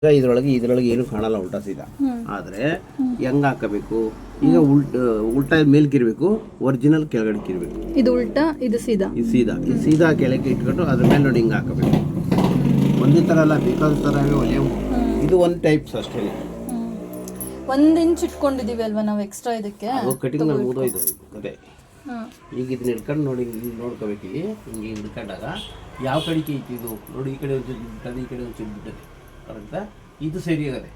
ಈಗ ಇದರೊಳಗೆ ಏನು ಕಾಣಲ್ಲ ಉಲ್ಟಾ ಸೀದಾ. ಆದರೆ ಹೆಂಗೆ ಹಾಕಬೇಕು ಈಗ ಉಲ್ಟಾ ಮೇಲ್ಕಿರ್ಬೇಕು, ಒರಿಜಿನಲ್ ಕೆಳಗಡೆ ಇರಬೇಕು. ಇದು ಉಲ್ಟಾ, ಇದು ಸೀದಾ. ಇದು ಸೀದಾ ಕೆಳಗೆ ಇಟ್ಕೊಂಡು ಅದ್ರ ಮೇಲೆ ನೋಡಿ ಹಿಂಗೆ ಹಾಕಬೇಕು. ಒಂದೇ ಥರ ಅಲ್ಲ, ಬೇಕಾದ ಥರವೇ ಒಲೆಯವು. ಇದು ಒಂದು ಟೈಪ್ಸ್ ಅಷ್ಟೇ. 1 ಇಂಚ್ ಇಟ್ಕೊಂಡಿದೀವಿ ಅಲ್ವಾ ನಾವು ಎಕ್ಸ್ಟ್ರಾ ಇದಕ್ಕೆ. ಕಟಿಂಗ್ ಮೇಲೆ ಮುಗಿದೋಯ್ತು ಅದೇ. ಈಗ ಇದನ್ನ ಹಿಡ್ಕೊಂಡು ನೋಡಿ, ನೋಡ್ಕೋಬೇಕು. ಇಲ್ಲಿ ಹಿಂಗೆ ಹಿಡ್ಕೊಂಡಾಗ ಯಾವ ಕಡೆಗೆ ಐತಿ ಇದು ನೋಡಿ, ಈ ಕಡೆ ಒಂದು ಬಿಟ್ಟದೆ, ಈ ಕಡೆ ಒಂದು ಬಿಟ್ಟದೆ. ಕರೆಕ್ಟಾ? ಇದು ಸರಿಯಾಗದೆ.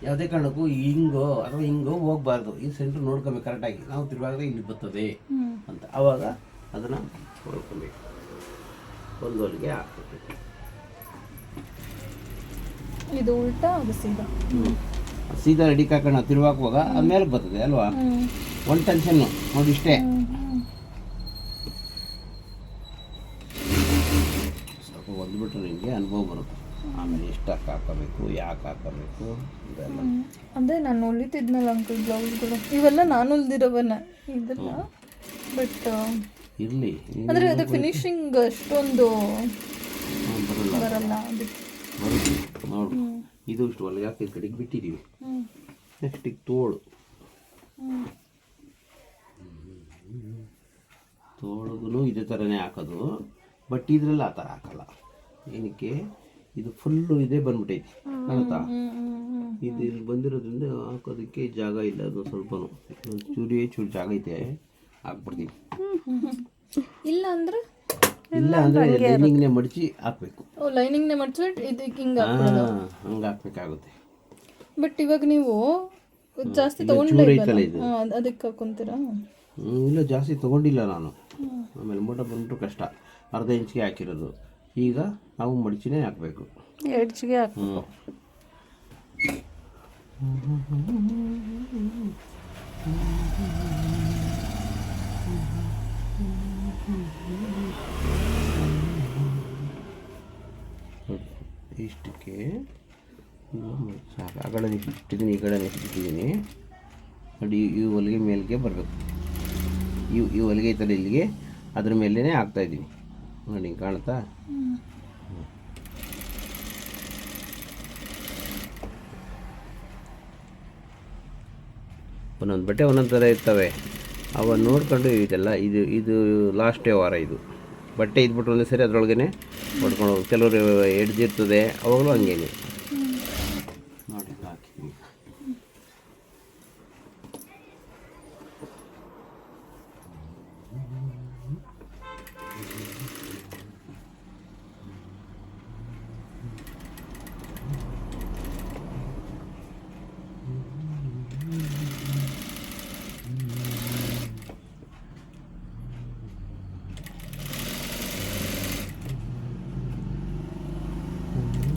ಯಾವುದೇ ಕಾರಣಕ್ಕೂ ಹಿಂಗೋ ಅಥವಾ ಹಿಂಗೋ ಹೋಗ್ಬಾರ್ದು. ಈ ಸೆಂಟ್ರ್ ನೋಡ್ಕೊಬೇಕು ಕರೆಕ್ಟಾಗಿ. ನಾವು ತಿರುವಾಗದೆ ಇಲ್ಲಿ ಬರ್ತದೆ ಅಂತ, ಆವಾಗ ಅದನ್ನು ನೋಡ್ಕೊಬೇಕು. ಒಂದು ಹೊಲಿಗೆ ಹಾಕ್ಬೇಕು. ಇದು ಉಲ್ಟಾ, ಅದು ಸೀದಾ. ಸೀದಾ ರೆಡಿ ಹಾಕೋಣ, ತಿರುವಾಕುವಾಗ ಅದು ಮೇಲೆ ಬರ್ತದೆ ಅಲ್ವಾ. ಒಂದು ಟೆನ್ಷನ್ನು ನೋಡಿ ಇಷ್ಟೇ. ಸ್ವಲ್ಪ ಹೊಲ್ಬಿಟ್ರೆ ನಿಮಗೆ ಅನುಭವ ಬರುತ್ತೆ. ಆಮೇಲೆ ಎಷ್ಟಕ್ಕೆ ಹಾಕೋಬೇಕು, ಯಾಕೆ ಹಾಕೋಬೇಕು ಇದೆಲ್ಲ. ಅದೇ ನಾನು ಹೊಲಿತಿದ್ನಲ್ಲ ಅಂಕಲ್ ಬ್ಲೌಸ್ಗಳು, ಇವೆಲ್ಲ ನಾನು ಹೊಲ್ದಿರೋವನ್ನ ಇದೆಲ್ಲ. ಬಟ್ ಇರಲಿ, ಅಂದರೆ ಅದು ಫಿನಿಶಿಂಗ್ ಅಷ್ಟೊಂದು ಬರಲ್ಲ. ಬರುತ್ತೆ ನೋಡು. ಇದು ಇಷ್ಟು ಹೊಲಿಗೆ ಹಾಕಿ ಕಡೆಗೆ ಬಿಟ್ಟಿದ್ದೀವಿ. ನೆಕ್ಸ್ಟಿಗೆ ತೋಳುಗೂ ಇದೇ ಥರನೇ ಹಾಕೋದು. ಬಟ್ ಇದರಲ್ಲಿ ಆ ಥರ ಹಾಕಲ್ಲ. ಏನಕ್ಕೆ, ಇದು ಫುಲ್ಲು ಇದೇ ಬಂದ್ಬಿಟ್ಟೈತಿ ಕಾಣುತ್ತಾ. ಇದು ಇಲ್ಲಿ ಬಂದಿರೋದ್ರಿಂದ ಹಾಕೋದಕ್ಕೆ ಜಾಗ ಇಲ್ಲ. ಅದು ಸ್ವಲ್ಪನೂ ಚೂರು ಜಾಗ ಐತೆ, ಹಾಕ್ಬಿಡ್ತೀವಿ. ಇಲ್ಲ ಅಂದರೆ ಲೈನಿಂಗ್ನೇ ಮಡಚಿ ಹಾಕಬೇಕು. ಲೈನಿಂಗ್ನೇ ಮಡಚಿಬಿಟ್ಟು ಇದಕ್ಕೆ ಹಿಂಗೆ ಹಂಗೆ ಹಾಕ್ಬೇಕಾಗುತ್ತೆ. ಬಟ್ ಇವಾಗ ನೀವು ಜಾಸ್ತಿ ತಗೊಂಡಿಲ್ಲ, ಅದಕ್ಕೆ ಹಾಕೊಂತೀರಾ? ಇಲ್ಲ, ಜಾಸ್ತಿ ತೊಗೊಂಡಿಲ್ಲ ನಾನು. ಆಮೇಲೆ ಮೂಟ ಬಂದ್ಬಿಟ್ಟು ಕಷ್ಟ. ಅರ್ಧ ಇಂಚಿಗೆ ಹಾಕಿರೋದು. ಈಗ ನಾವು ಮಡಚಿನೇ ಹಾಕಬೇಕು, ಎಡ್ಜ್ಗೆ ಹಾಕಬೇಕು. ಇಷ್ಟಕ್ಕೆ ಸಾಕು. ಆ ಕಡೆ ಇಟ್ಟಿದ್ದೀನಿ, ಈ ಕಡೆ ಇಟ್ಟಿದ್ದೀನಿ ನೋಡಿ. ಈ ಹೊಲಿಗೆ ಮೇಲ್ಗೆ ಬರಬೇಕು. ಈ ಹೊಲಿಗೆ ಐತಲ್ಲ ಇಲ್ಲಿಗೆ, ಅದ್ರ ಮೇಲೇ ಹಾಕ್ತಾಯಿದ್ದೀನಿ ನೋಡಿ. ಹಿಂಗೆ ಕಾಣುತ್ತಾ? ಒಂದೊಂದು ಬಟ್ಟೆ ಒಂದೊಂದು ಥರ ಇರ್ತವೆ. ಅವ ನೋಡ್ಕೊಂಡು ಇದೆಲ್ಲ ಇದು ಲಾಸ್ಟೇ ವಾರ. ಇದು ಬಟ್ಟೆ ಇದ್ಬಿಟ್ಟು ಒಂದೇ ಸರಿ ಅದರೊಳಗೇ ಹೊಡ್ಕೊಂಡು ಹೋಗಿ. ಕೆಲವರು ಎಡ್ಜಿರ್ತದೆ, ಅವಾಗಲೂ ಹಂಗೇನೆ ನೋಡಿ ಹಾಕಿದ್ವಿ.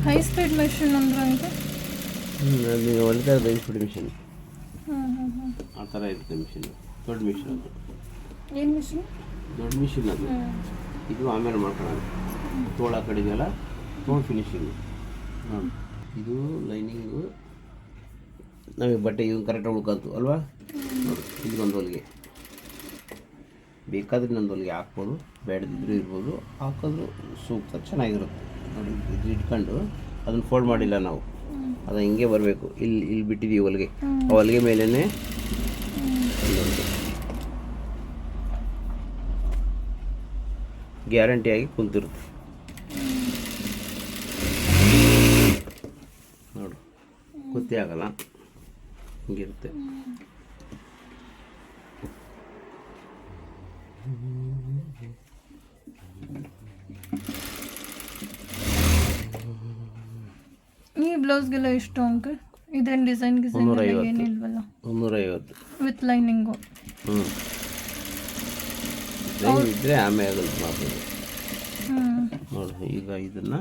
ಹೈ ಸ್ಪೀಡ್ ಮೆಷಿನ್ ಅಂದ್ರೆ ಅಂತ ನೀವು ಹೊಲಿತಾ ಹೈ ಸ್ಪೀಡ್ ಮಿಷಿನ್ ಆ ಥರ ಇರುತ್ತೆ ಮಿಷಿನ್. ದೊಡ್ಡ ಮಿಷಿನ್ ಅದು. ಏನು ಮಿಷಿನ್? ದೊಡ್ಡ ಮಿಷಿನ್ ಅದು. ಇದು ಆಮೇಲೆ ಮಾಡ್ಕೊಳ್ಳೋದು. ತೋಳ ಕಡೆಗೆಲ್ಲ ತೋಳು ಫಿನಿಶಿಂಗು ನೋಡಿ. ಇದು ಲೈನಿಂಗು ನಮಗೆ ಬಟ್ಟೆ ಇವು ಕರೆಕ್ಟಾಗಿ ಉಳ್ಕೊಂತು ಅಲ್ವಾ. ನೋಡಿ, ಇದೊಂದು ಹೊಲಿಗೆ ಬೇಕಾದ್ರೆ ಇನ್ನೊಂದು ಹೊಲಿಗೆ ಹಾಕ್ಬೋದು, ಬೇಡದಿದ್ರೂ ಇರ್ಬೋದು. ಹಾಕಿದ್ರು ಸೂಕ್ತ, ಚೆನ್ನಾಗಿರುತ್ತೆ ನೋಡಿ. ಇದು ಇಟ್ಕೊಂಡು ಅದನ್ನು ಫೋಲ್ಡ್ ಮಾಡಿಲ್ಲ ನಾವು, ಅದು ಹಿಂಗೆ ಬರಬೇಕು. ಇಲ್ಲಿ ಬಿಟ್ಟಿದ್ದೀವಿ ಹೊಲಿಗೆ, ಆ ಹೊಲಿಗೆ ಮೇಲೇ ಗ್ಯಾರಂಟಿಯಾಗಿ ಕುಂತಿರುತ್ತೆ ನೋಡು. ಗೊತ್ತೇ ಆಗಲ್ಲ, ಹಿಂಗಿರುತ್ತೆ. ಈ ಬ್ಲೌಸ್ಗೆಲ್ಲ ಎಷ್ಟು ಅಂಕಲ್? ಇದೇನು ಡಿಸೈನ್ ಏನಿಲ್ವಲ್ಲ? 350 with lining. ಇದ್ರೆ ಆಮೇಲೆ ಮಾಡ್ಬೋದು ನೋಡಿ. ಈಗ ಇದನ್ನು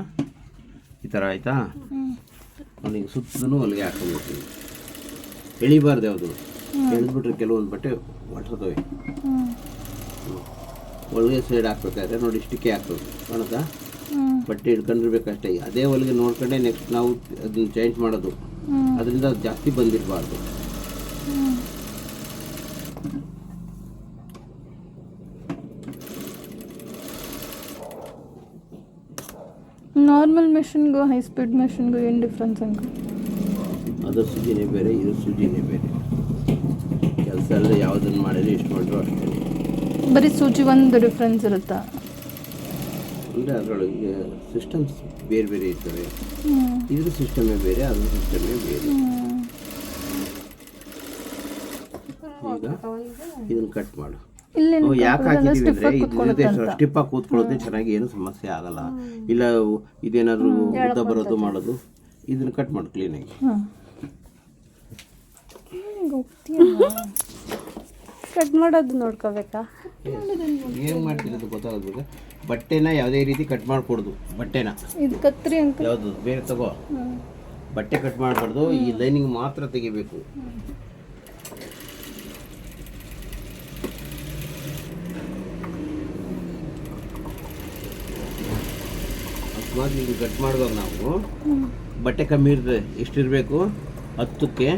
ಈ ಥರ ಆಯಿತಾ ನೋಡಿ. ಸುತ್ತಲೂ ಹೊಲಿಗೆ ಹಾಕೊಂಡ್ಬಿಡ್ತೀವಿ. ಎಳಿಬಾರ್ದು ಯಾವುದು. ಎಳೆದ್ಬಿಟ್ರೆ ಕೆಲವೊಂದು ಬಟ್ಟೆ ಹೊಟ್ಟರ್ತವೆ. ಹೊಲಿಗೆ ಸೈಡ್ ಹಾಕ್ಬೇಕಾದ್ರೆ ನೋಡಿ, ಇಷ್ಟಕ್ಕೆ ಹಾಕ್ಬೇಕು ಕಾಣುತ್ತಾ. ಬಟ್ಟೆ ಹಿಡ್ಕೊಂಡಿರ್ಬೇಕಷ್ಟೇ. ಅದೇ ಹೊಲಿಗೆ ನೋಡ್ಕೊಂಡೆ ನೆಕ್ಸ್ಟ್ ನಾವು ಅದನ್ನ ಚೇಂಜ್ ಮಾಡೋದು. ಅದರಿಂದ ಜಾಸ್ತಿ ಬಂದಿರಬಾರ್ದು. ನಾರ್ಮಲ್ ಮೆಷಿನ್ಗೂ ಹೈ ಸ್ಪೀಡ್ ಮೆಷಿನ್ಗೂ ಏನು ಡಿಫ್ರೆನ್ಸ್ ಅಂಕಲ್? ಅದು ಸೂಜಿನೇ ಬೇರೆ, ಇದು ಸೂಜಿನೇ ಬೇರೆ. ಕೆಲಸ ಎಲ್ಲ ಯಾವುದನ್ನು ಮಾಡಿದ್ರೆ ಎಷ್ಟು ಮಾಡಿದ್ರು ಅಷ್ಟೇ. ಬರೀ ಸೂಜಿ ಒಂದು ಡಿಫ್ರೆನ್ಸ್ ಇರುತ್ತಾ? ಅಂದರೆ ಅದರೊಳಗೆ ಸಿಸ್ಟಮ್ಸ್ ಬೇರೆ ಬೇರೆ ಇರ್ತವೆ. ಇದ್ರ ಸಿಸ್ಟಮೇ ಬೇರೆ, ಅದ್ರ ಸಿಸ್ಟಮೇ ಬೇರೆ. ಈಗ ಇದನ್ನು ಕಟ್ ಮಾಡು. ಯಾಕೆ ಹಾಕಿದ್ದೀವಿ ಅಂದರೆ ಇದು ಸ್ಟಿಪ್ಪಾಗಿ ಕೂತ್ಕೊಳ್ಳೋದೇ ಚೆನ್ನಾಗಿ, ಏನು ಸಮಸ್ಯೆ ಆಗಲ್ಲ. ಇಲ್ಲ ಇದೇನಾದರೂ ಉದ್ದ ಬರೋದು ಮಾಡೋದು, ಇದನ್ನು ಕಟ್ ಮಾಡು ಕ್ಲೀನಾಗಿ. ಕಟ್ ಮಾಡೋದು ನೋಡ್ಕೋಬೇಕಾ? ಏನು ಮಾಡ್ತಿರೋದು ಗೊತ್ತಾಗಬೇಕು. ಬಟ್ಟೆನ ಯಾವುದೇ ರೀತಿ ಕಟ್ ಮಾಡಿಕೊಡ್ದು. ಬಟ್ಟೆನ ಇದು ಕತ್ರಿ ಅಂಕಲ್ ಯಾವುದು ಬೇರೆ ತಗೋ. ಬಟ್ಟೆ ಕಟ್ ಮಾಡಬಾರ್ದು, ಈ ಲೈನಿಂಗ್ ಮಾತ್ರ ತೆಗಿಬೇಕು. ಅಕಸ್ಮಾತ್ ಈಗ ಕಟ್ ಮಾಡುವಾಗ ನಾವು ಬಟ್ಟೆ ಕಮ್ಮಿ ಇರ್ತದೆ, ಎಷ್ಟಿರಬೇಕು? 10ಕ್ಕೆ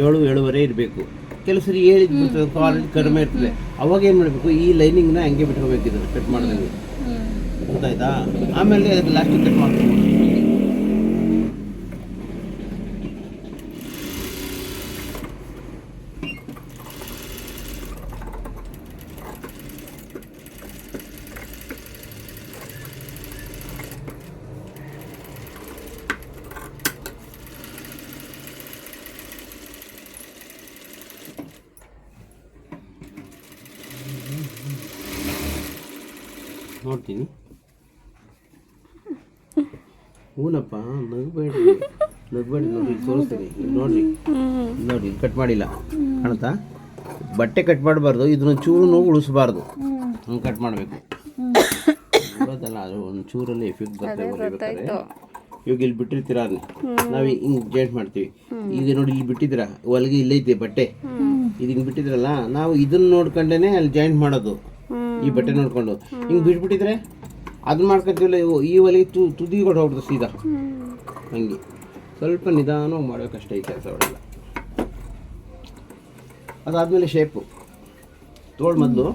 7-7.5 ಇರಬೇಕು. ಕೆಲವು ಸರಿ ಹೇಳಿದ್ದು ಕ್ವಾಲಿಟಿ ಕಡಿಮೆ ಇರ್ತದೆ. ಅವಾಗ ಏನು ಮಾಡಬೇಕು? ಈ ಲೈನಿಂಗ್ನ ಹಂಗೆ ಬಿಟ್ಕೋಬೇಕಿದ್ರು ಕಟ್ ಮಾಡಿದಂಗೆ, ಗೊತ್ತಾಯ್ತಾ? ಆಮೇಲೆ ಅದಕ್ಕೆ ಲಾಸ್ಟಿಗೆ ಕಟ್ ಮಾಡ್ಕೊಂಡು ನೋಡ್ತೀನಿ. ಹೂನಪ್ಪ, ನಗಬೇಡ್ರಿ ನೋಡ್ರಿ, ತೋರಿಸ್ತೀನಿ. ನೋಡ್ರಿ ಕಟ್ ಮಾಡಿಲ್ಲ, ಕಾಣುತ್ತಾ? ಬಟ್ಟೆ ಕಟ್ ಮಾಡಬಾರ್ದು, ಇದನ್ನ ಚೂರು ನೋವು ಉಳಿಸಬಾರ್ದು. ಹಂಗೆ ಕಟ್ ಮಾಡಬೇಕು. ಗೊತ್ತಲ್ಲ, ಅದು ಒಂದು ಚೂರಲ್ಲಿ ಎಫೆಕ್ಟ್ ಬರ್ತದೆ ಹೊಲಿಬೇಕಾದ್ರೆ. ಇವಾಗ ಇಲ್ಲಿ ಬಿಟ್ಟಿರ್ತೀರ, ನಾವು ಹಿಂಗೆ ಜಾಯಿಂಟ್ ಮಾಡ್ತೀವಿ. ಈಗ ನೋಡಿ ಇಲ್ಲಿ ಬಿಟ್ಟಿದ್ದೀರಾ, ಹೊಲಿಗೆ ಇಲ್ಲೈತೆ ಬಟ್ಟೆ, ಇದು ಹಿಂಗೆ ಬಿಟ್ಟಿದ್ರಲ್ಲ, ನಾವು ಇದನ್ನ ನೋಡ್ಕೊಂಡೇ ಅಲ್ಲಿ ಜಾಯಿಂಟ್ ಮಾಡೋದು. ಈ ಬಟ್ಟೆ ನೋಡ್ಕೊಂಡು ಹಿಂಗೆ ಬಿಟ್ಬಿಟ್ಟಿದ್ರೆ ಅದನ್ನ ಮಾಡ್ಕೊತೀವಲ್ಲ, ಈ ಹೊಲಿಗೆ ತುದಿಗಳು ಹೋಗ್ಬಿಡ್ತು ಸೀದಾ. ಹಂಗೆ ಸ್ವಲ್ಪ ನಿಧಾನವಾಗಿ ಮಾಡೋಕ್ಕಷ್ಟೇ ಈ ಕೆಲಸ ಹೊಡೆಲ್ಲ. ಅದಾದಮೇಲೆ ಶೇಪು ತೋಳ್ ಮೊದಲು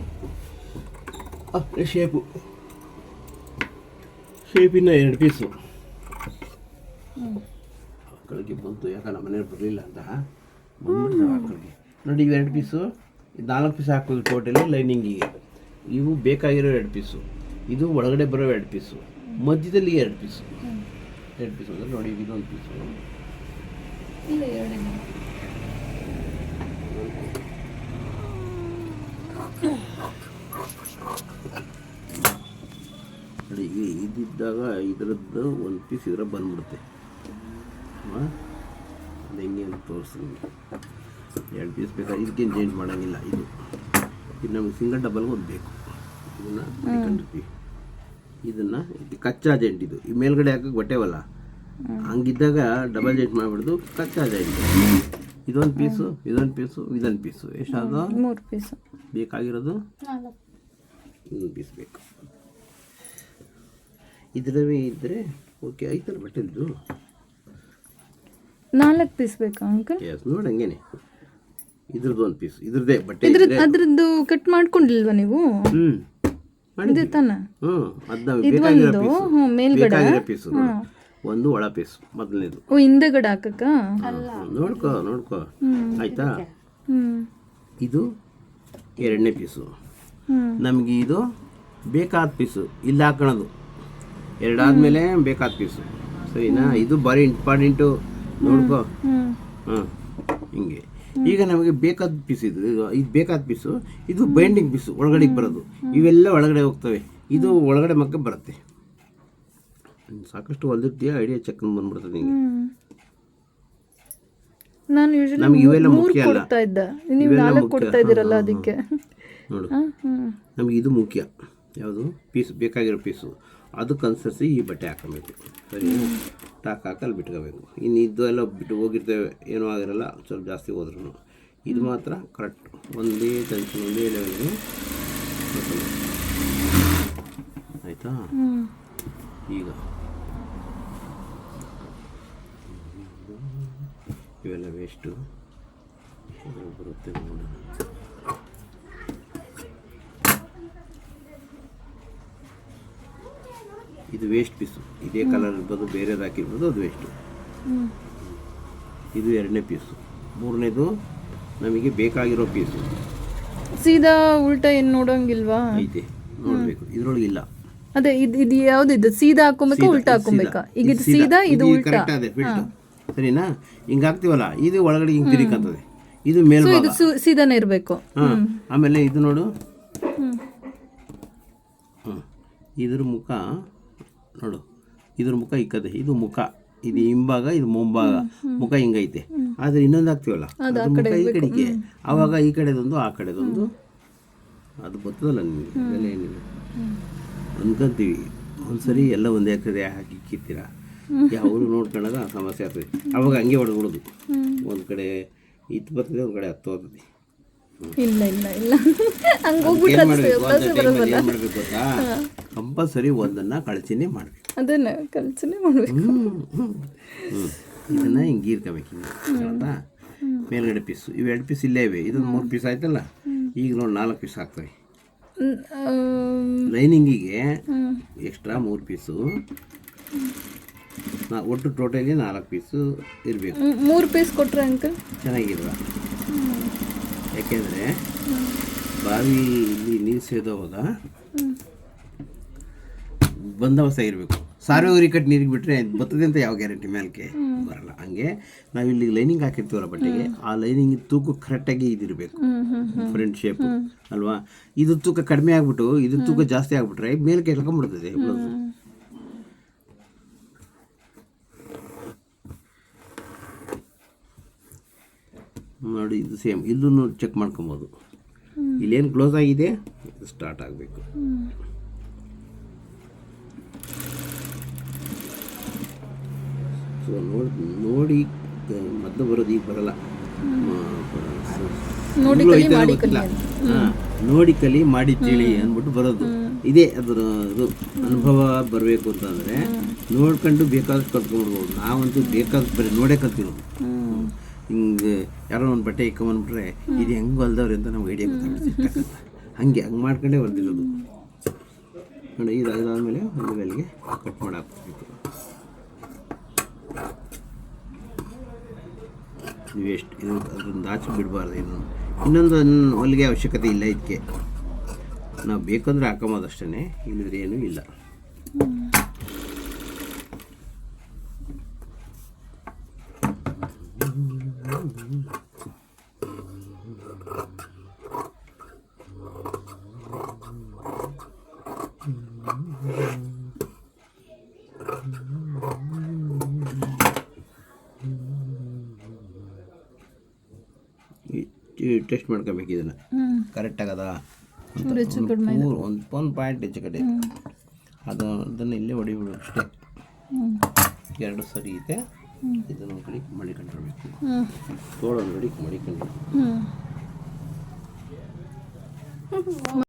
ಶೇಪಿನ 2 ಪೀಸು ಮಕ್ಕಳಿಗೆ ಬಂತು. ಯಾಕೆ ನಮ್ಮ ಮನೇಲಿ ಬರಲಿಲ್ಲ ಅಂತ ಬಂದ್ಬಿಡ್ತಾವೆ ಮಕ್ಕಳಿಗೆ. ನೋಡಿ, ಇವು 2 ಪೀಸು, 4 ಪೀಸ್ ಹಾಕೋದು ಟೋಟಲಿ ಲೈನಿಂಗಿಗೆ. ಇವು ಬೇಕಾಗಿರೋ 2 ಪೀಸು, ಇದು ಒಳಗಡೆ ಬರೋ 2 ಪೀಸು, ಮಧ್ಯದಲ್ಲಿ 2 ಪೀಸು. 2 ಪೀಸು ಅಂದರೆ ನೋಡಿ, ಇದೊಂದು ಪೀಸು, ನೋಡಿ. ಇದಿದ್ದಾಗ ಇದರದ್ದು 1 ಪೀಸ್ ಇದರ ಬಂದ್ಬಿಡುತ್ತೆ. ಅದು ಹೆಂಗೆ ಅಂತ ತೋರಿಸ್ತೀನಿ. 2 ಪೀಸ್ ಬೇಕಾದ್ರೆ ಇದಕ್ಕೇನು ಚೇಂಜ್ ಮಾಡೋಂಗಿಲ್ಲ. ಇದು ನಮಗೆ ಸಿಂಗಲ್ ಡಬಲ್ಗೆ ಒಂದು ಬೇಕು. ಇದನ್ನು ಕಂಡಿರ್ತೀವಿ. ಇದನ್ನು ಕಚ್ಚಾ ಜೆಂಟ್, ಇದು ಈ ಮೇಲ್ಗಡೆ ಹಾಕಕ್ಕೆ ಬಟ್ಟೆವಲ್ಲ, ಹಂಗಿದ್ದಾಗ ಡಬಲ್ ಜೆಂಟ್ ಮಾಡಿಬಿಡ್ದು ಕಚ್ಚಾ ಜೆಂಟ್. ಇದೊಂದು ಪೀಸು, ಇದೊಂದು ಪೀಸು, ಎಷ್ಟಾದ 3 ಪೀಸು ಬೇಕಾಗಿರೋದು. ಇನ್ನೊಂದು ಪೀಸ್ ಬೇಕು. ಇದರವೇ ಇದ್ದರೆ ಓಕೆ. ಐತಲ್ಲ ಬಟ್ಟೆದ್ದು 4 ಪೀಸ್ ಬೇಕಾ ಅಂಕಲ್? ಎಸ್, ನೋಡಿ ಹಂಗೇನೆ. ಇದ್ರದ್ದು 1 ಪೀಸ್, ಇದ್ರದ್ದೇ ಬಟ್ಟೆ. ಅದ್ರದ್ದು ಕಟ್ ಮಾಡ್ಕೊಂಡಿಲ್ವಾ ನೀವು? ಇದೆ ತಾನೆ. ಬೇಕಾಗಿರೋ ಪೀಸು ಒಂದು ಒಳ ಪೀಸ್ ಮೊದಲನೇದು. ಹಿಂದೆಗಡೆ ಹಾಕಕ್ಕ ನೋಡ್ಕೋ ಆಯ್ತಾ? ಇದು 2ನೇ ಪೀಸು. ನಮಗೆ ಇದು ಬೇಕಾದ ಪೀಸು ಇಲ್ಲಿ ಹಾಕೋಣದು. 2 ಆದಮೇಲೆ ಬೇಕಾದ ಪೀಸು, ಸರಿನಾ? ಇದು ಭಾರಿ ಇಂಪಾರ್ಟೆಂಟು, ನೋಡ್ಕೋ. ಹಿಂಗೆ ಈಗ ನಮಗೆ ಬೇಕಾದ ಪೀಸ್, ಇದು ಬೇಕಾದ ಪೀಸು, ಇದು ಬೈಂಡಿಂಗ್ ಪೀಸು, ಒಳಗಡೆಗೆ ಬರೋದು. ಇವೆಲ್ಲ ಒಳಗಡೆ ಹೋಗ್ತವೆ, ಇದು ಒಳಗಡೆ ಮಕ್ಕ ಬರುತ್ತೆ. ಸಾಕಷ್ಟು ಹೊಲ್ದಿರ್ತೀಯ, ಐಡಿಯಾ ಚೆಕ್ ಬಂದ್ಬಿಡ್ತದೆ ನಿಮಗೆ. ನಾನು ಯೂಶಲಿ ನಮಗೆ ಇವೆಲ್ಲ ಮುಖ್ಯ ಅಲ್ಲ, ಕೊಡ್ತಾ ಇದ್ದೆ, ನೀವು 4 ಕೊಡ್ತಾ ಇದ್ದೀರಲ್ಲ ಅದಕ್ಕೆ. ನೋಡು, ನಮಗೆ ಇದು ಮುಖ್ಯ. ಯಾವುದು ಪೀಸ್ ಬೇಕಾಗಿರೋ ಪೀಸು, ಅದಕ್ಕೆ ಅನುಸರಿಸಿ ಈ ಬಟ್ಟೆ ಹಾಕೋಬೇಕು. ಸರಿ, ಟಾಕ್ ಹಾಕಲ್ಲಿ ಬಿಟ್ಕೋಬೇಕು. ಇನ್ನು ಇದು ಎಲ್ಲ ಬಿಟ್ಟು ಹೋಗಿರ್ತೇವೆ, ಏನೂ ಆಗಿರಲ್ಲ, ಸ್ವಲ್ಪ ಜಾಸ್ತಿ ಹೋದ್ರೂ. ಇದು ಮಾತ್ರ ಕರೆಕ್ಟ್, ಒಂದೇ ಟೆನ್ಷನ್, ಒಂದೇ ಲೆವೆಲ್ಗೆ. ಆಯಿತಾ? ಈಗ ಇವೆಲ್ಲ ವೇಸ್ಟು ಬರುತ್ತೆ ನೋಡೋಣ. ಇದು ವೇಸ್ಟ್ ಪೀಸು. ಇದೇ ಕಲರ್ ಇರ್ಬೋದು, ಬೇರೆದು ಹಾಕಿರ್ಬೋದು, ಅದು ವೇಸ್ಟು. ಇದು 2ನೇ ಪೀಸು. 3ನೇದು ನಮಗೆ ಬೇಕಾಗಿರೋ ಪೀಸು. ಸೀದಾ ಉಲ್ಟಾ ಏನು ನೋಡೋಂಗಿಲ್ವಾ? ಐತೆ, ನೋಡಬೇಕು. ಇದ್ರೊಳಗೆ ಇಲ್ಲ. ಅದೇ ಇದು ಯಾವ್ದಿದ್ದು? ಸೀದಾ ಹಾಕೊಬೇಕಾ ಉಲ್ಟಾ ಹಾಕೊಬೇಕಾ? ಈಗ ಇದು ಸೀದಾ, ಇದು ಉಲ್ಟಾ. ಕರೆಕ್ಟ್ ಅದೇ ಫಿಲ್ಟರ್, ಸರಿನಾ? ಹಿಂಗೆ ಹಾಕ್ತೀವಲ್ಲ, ಇದು ಒಳಗಡೆ ಹಿಂಗೆ ತಿರುಗಂತದೆ. ಇದು ಮೇಲ್ಭಾಗ, ಇದು ಸೀದಾನೇ ಇರಬೇಕು. ಆಮೇಲೆ ಇದು ನೋಡು, ಇದ್ರ ಮುಖ ನೋಡು, ಇದ್ರ ಮುಖ ಇಕ್ಕದೆ. ಇದು ಮುಖ, ಇದು ಹಿಂಭಾಗ, ಇದು ಮುಂಭಾಗ. ಮುಖ ಹಿಂಗೈತೆ. ಆದರೆ ಇನ್ನೊಂದು ಹಾಕ್ತೀವಲ್ಲ, ಅದು ಮುಖ ಈ ಕಡೆಗೆ. ಆವಾಗ ಈ ಕಡೆದೊಂದು, ಆ ಕಡೆದೊಂದು. ಅದು ಗೊತ್ತದಲ್ಲ ನಿಮಗೆ, ಅದೆಲ್ಲ ಏನಿಲ್ಲ ಅನ್ಕೊಂತೀವಿ. ಒಂದ್ಸರಿ ಎಲ್ಲ ಒಂದೇ ಕಡೆ ಹಾಕಿ ಇಕ್ಕಿರ್ತೀರ, ಯಾವುದು ನೋಡ್ಕೊಂಡಾಗ ಸಮಸ್ಯೆ ಆಗ್ತದೆ. ಅವಾಗ ಹಂಗೆ ಹೊಡೆದ್ಬಿಡೋದು. ಒಂದು ಕಡೆ ಇತ್ತು ಬರ್ತದೆ, ಒಂದು ಕಡೆ ಹತ್ತು ಹೋಗ್ತದೆ. ಇಲ್ಲ ಇಲ್ಲ ಇಲ್ಲ ಏನು ಮಾಡಬೇಕು ಗೊತ್ತಾ? ಕಂಪಲ್ಸರಿ ಒಂದನ್ನು ಕಳಚಿನೇ ಮಾಡಬೇಕು. ಅದನ್ನ ಕಲ್ಸನೆ ಮಾಡಬೇಕು. ಇದನ್ನು ಹಿಂಗೆ ಗೀರ್ಕೋಬೇಕು. ಹಿಂಗೆ ಮೇಲ್ಗಡೆ ಪೀಸು ಇವು 2 ಪೀಸ್ ಇಲ್ಲೇ ಇವೆ. ಇದೊಂದು 3 ಪೀಸ್ ಆಯ್ತಲ್ಲ. ಈಗ ನೋಡಿ 4 ಪೀಸ್ ಆಗ್ತವೆ. ಲೈನಿಂಗಿಗೆ ಎಕ್ಸ್ಟ್ರಾ 3 ಪೀಸು. ಒಟ್ಟು ಟೋಟಲಿ 4 ಪೀಸು ಇರಬೇಕು. 3 ಪೀಸ್ ಕೊಟ್ಟರೆ ಅಂಕಲ್ ಚೆನ್ನಾಗಿಲ್ವ? ಯಾಕೆಂದರೆ ಬಾವಿಲಿ ನೀರು ಸೇದೋವಾಗ ಬಂದೋಬಸ್ತ ಇರಬೇಕು. ಸಾರ್ವಜನಿಕ ಕಟ್ಟು ನೀರಿಗೆ ಬಿಟ್ಟರೆ ಬರ್ತದೆ ಅಂತ ಯಾವ ಗ್ಯಾರಂಟಿ ಮೇಲಕ್ಕೆ ಬರಲ್ಲ. ಹಂಗೆ ನಾವಿಲ್ಲಿ ಲೈನಿಂಗ್ ಹಾಕಿರ್ತೀವಲ್ಲ ಬಟ್ಟೆಗೆ, ಆ ಲೈನಿಂಗ್ ತೂಕ ಕರೆಕ್ಟಾಗಿ ಇದಿರಬೇಕು, ಫ್ರಂಟ್ ಶೇಪು ಅಲ್ವಾ? ಇದು ತೂಕ ಕಡಿಮೆ ಆಗ್ಬಿಟ್ಟು ಇದು ತೂಕ ಜಾಸ್ತಿ ಆಗ್ಬಿಟ್ರೆ ಮೇಲಕ್ಕೆ ಎಳ್ಕೊಂಡ್ಬಿಡ್ತದೆ ಬ್ಲೌಸು. ನೋಡಿ, ಇದು ಸೇಮ್. ಇಲ್ಲೂ ಚೆಕ್ ಮಾಡ್ಕೊಬೋದು. ಇಲ್ಲೇನು ಕ್ಲೋಸ್ ಆಗಿದೆ, ಇದು ಸ್ಟಾರ್ಟ್ ಆಗಬೇಕು. ಸೊ ನೋಡಿ ಮೊದಲು ಬರೋದು ಈಗ ಬರಲ್ಲ. ನೋಡಿ ಕಲಿ ಮಾಡಿ ತಿಳಿ ಅಂದ್ಬಿಟ್ಟು ಬರೋದು. ಇದೇ ಅದರ ಇದು ಅನುಭವ ಬರಬೇಕು ಅಂತಂದರೆ ನೋಡ್ಕೊಂಡು ಬೇಕಾದಷ್ಟು ಕಲ್ತ್ಕೊಂಡ್ಬಿಡ್ಬೋದು. ನಾವಂತೂ ಬೇಕಾದಷ್ಟು ಬರೀ ನೋಡೇ ಕಲ್ತಿರೋದು. ಹಿಂಗೆ ಯಾರೋ ಒಂದು ಬಟ್ಟೆ ಇಕ್ಕೊಂಬಂದ್ಬಿಟ್ರೆ ಇದು ಹೆಂಗೆ ಹೊಲ್ದವ್ರಿ ಅಂತ ನಮ್ಗೆ ಐಡಿಯಾ ಗೊತ್ತಾಗ್ಬಿಡ್ತು. ಹಂಗೆ ಮಾಡ್ಕೊಂಡೇ ಹೊಲ್ದಿರೋದು ನೋಡಿ. ಇದಾದಮೇಲೆ ಒಂದು ವೇಳೆಗೆ ಕಟ್ ಮಾಡಾಕ್ಬೇಕು. ವೇಸ್ಟ್ ಇದು ಅದೊಂದು ಆಚೆ ಬಿಡಬಾರ್ದು. ಇನ್ನೊಂದು ಹೊಲಿಗೆ ಅವಶ್ಯಕತೆ ಇಲ್ಲ ಇದಕ್ಕೆ. ನಾವು ಬೇಕಂದ್ರೆ ಹಾಕೊಂಬೋದು ಅಷ್ಟೇ, ಇಲ್ಲದ್ರೆ ಏನೂ ಇಲ್ಲ. ಟೆಸ್ಟ್ ಮಾಡ್ಕೋಬೇಕು ಇದನ್ನು ಕರೆಕ್ಟ್ ಆಗದ. ಒಂದು ಪಾಯಿಂಟ್ ಹೆಚ್ಚು ಕಡೆ ಅದನ್ನು ಇಲ್ಲೇ ಹೊಡಿಬಿಡು ಅಷ್ಟೇ. 2 ಸರಿ ಇದೆ. ಇದನ್ನು ಕಡೆ ಮಡಿಕೊಂಡಿರ್ಬೇಕು. ತೋಳನ್ನು ಕಡೆ ಮಡಿಕೊಂಡು